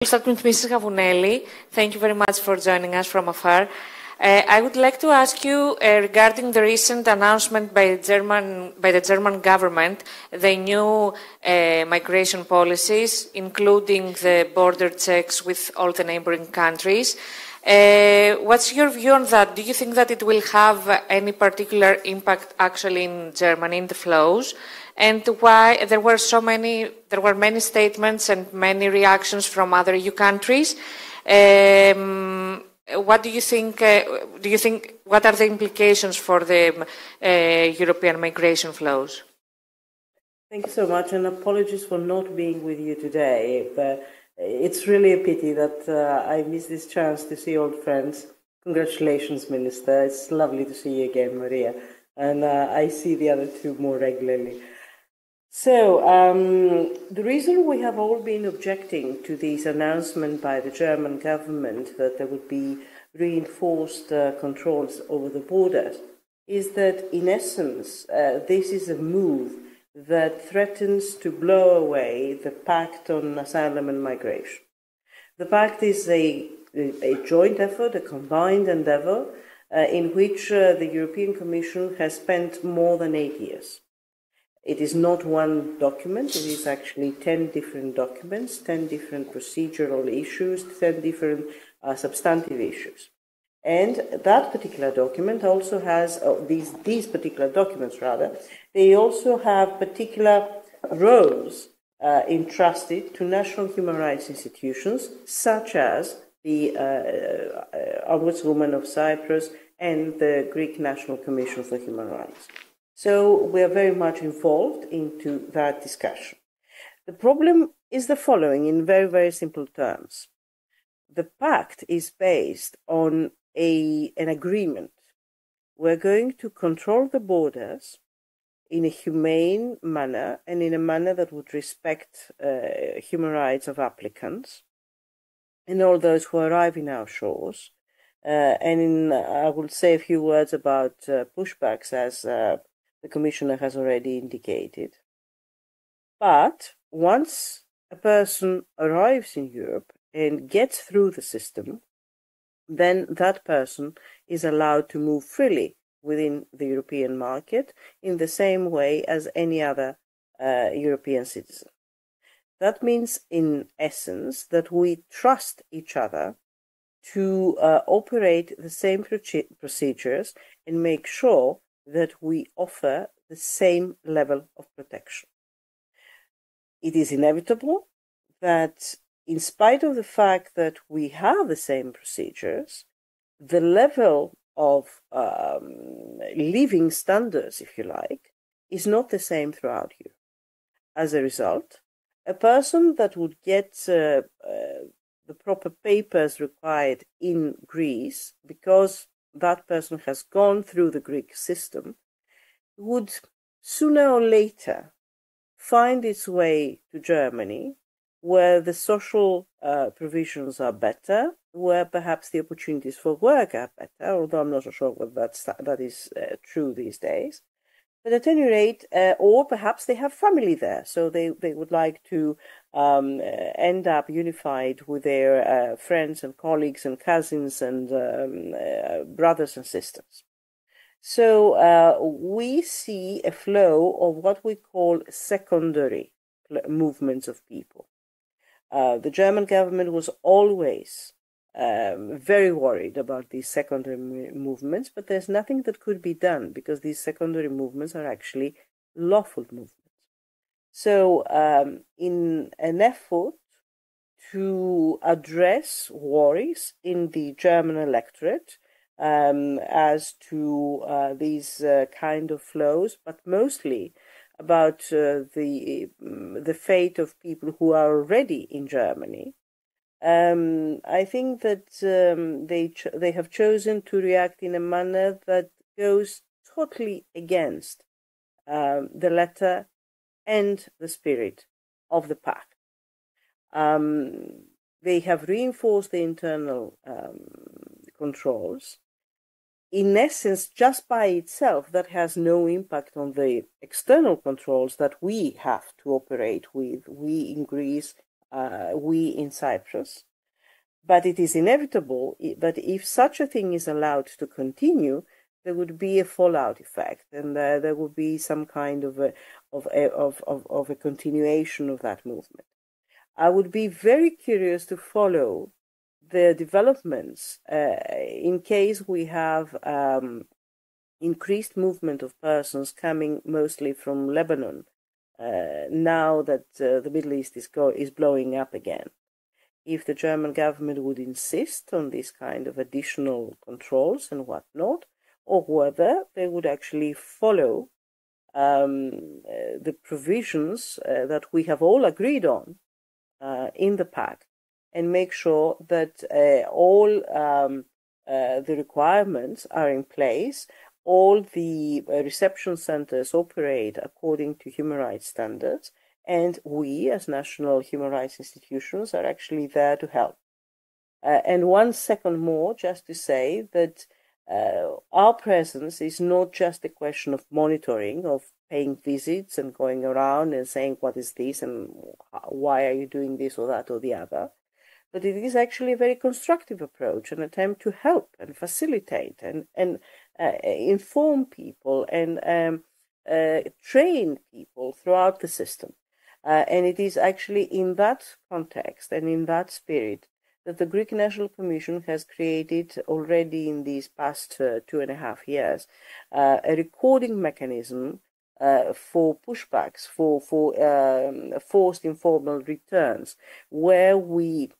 We'll start with Mrs. Gavunelli. Thank you very much for joining us from afar. I would like to ask you regarding the recent announcement by the German government, the new migration policies, including the border checks with all the neighboring countries. What's your view on that? Do you think that it will have any particular impact actually in Germany, in the flows? And why there were many statements and many reactions from other EU countries. What do you think? What are the implications for the European migration flows? Thank you so much, and apologies for not being with you today. It's really a pity that I missed this chance to see old friends. Congratulations, Minister. It's lovely to see you again, Maria. And I see the other two more regularly. So, the reason we have all been objecting to this announcement by the German government that there would be reinforced controls over the borders is that, in essence, this is a move that threatens to blow away the Pact on Asylum and Migration. The Pact is a joint effort, a combined endeavour, in which the European Commission has spent more than 8 years. It is not one document, it is actually 10 different documents, 10 different procedural issues, 10 different substantive issues. And that particular document also has, these particular documents rather, they also have particular roles entrusted to national human rights institutions, such as the Ombudsman of Cyprus and the Greek National Commission for Human Rights. So we are very much involved into that discussion. The problem is the following in very, very simple terms. The pact is based on an agreement. We're going to control the borders in a humane manner and in a manner that would respect human rights of applicants and all those who arrive in our shores. I will say a few words about pushbacks as the Commissioner has already indicated. But once a person arrives in Europe and gets through the system, then that person is allowed to move freely within the European market in the same way as any other European citizen. That means, in essence, that we trust each other to operate the same procedures and make sure that we offer the same level of protection. It is inevitable that, in spite of the fact that we have the same procedures, the level of living standards, if you like, is not the same throughout Europe. As a result, a person that would get the proper papers required in Greece, because that person has gone through the Greek system, would sooner or later find its way to Germany, where the social provisions are better, where perhaps the opportunities for work are better, although I'm not so sure whether that is true these days. But at any rate, or perhaps they have family there, so they would like to end up unified with their friends and colleagues and cousins and brothers and sisters. So we see a flow of what we call secondary movements of people. The German government was always very worried about these secondary movements, but there's nothing that could be done because these secondary movements are actually lawful movements. So in an effort to address worries in the German electorate as to these kind of flows, but mostly about the fate of people who are already in Germany, I think that they have chosen to react in a manner that goes totally against the letter and the spirit of the pact. They have reinforced the internal controls. In essence, just by itself, that has no impact on the external controls that we have to operate with. We in Greece we in Cyprus. But it is inevitable that if such a thing is allowed to continue, there would be a fallout effect, and there would be some kind of a continuation of that movement. I would be very curious to follow the developments in case we have increased movement of persons coming mostly from Lebanon now that the Middle East is blowing up again. If the German government would insist on this kind of additional controls and whatnot, or whether they would actually follow the provisions that we have all agreed on in the pact, and make sure that all the requirements are in place, all the reception centers operate according to human rights standards, and we, as national human rights institutions, are actually there to help. And 1 second more, just to say that our presence is not just a question of monitoring, of paying visits and going around and saying, what is this and why are you doing this or that or the other, but it is actually a very constructive approach, an attempt to help and facilitate and inform people and train people throughout the system. And it is actually in that context and in that spirit that the Greek National Commission has created already in these past 2.5 years a recording mechanism for pushbacks, for forced informal returns, where we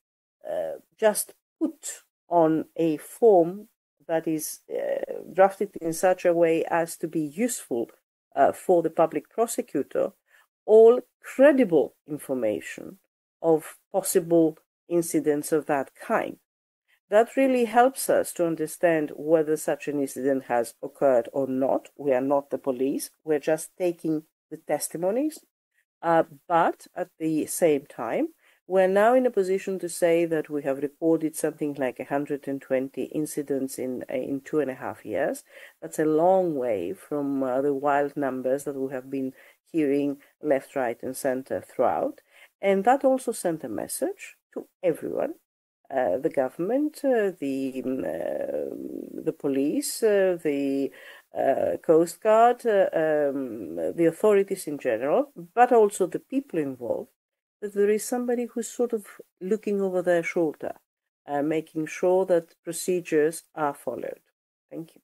just put on a form that is drafted in such a way as to be useful for the public prosecutor all credible information of possible incidents of that kind. That really helps us to understand whether such an incident has occurred or not. We are not the police. We're just taking the testimonies. But at the same time, we're now in a position to say that we have recorded something like 120 incidents in 2.5 years. That's a long way from the wild numbers that we have been hearing left, right, and center throughout. And that also sent a message to everyone, the government, the police, the Coast Guard, the authorities in general, but also the people involved, that there is somebody who's sort of looking over their shoulder, making sure that procedures are followed. Thank you.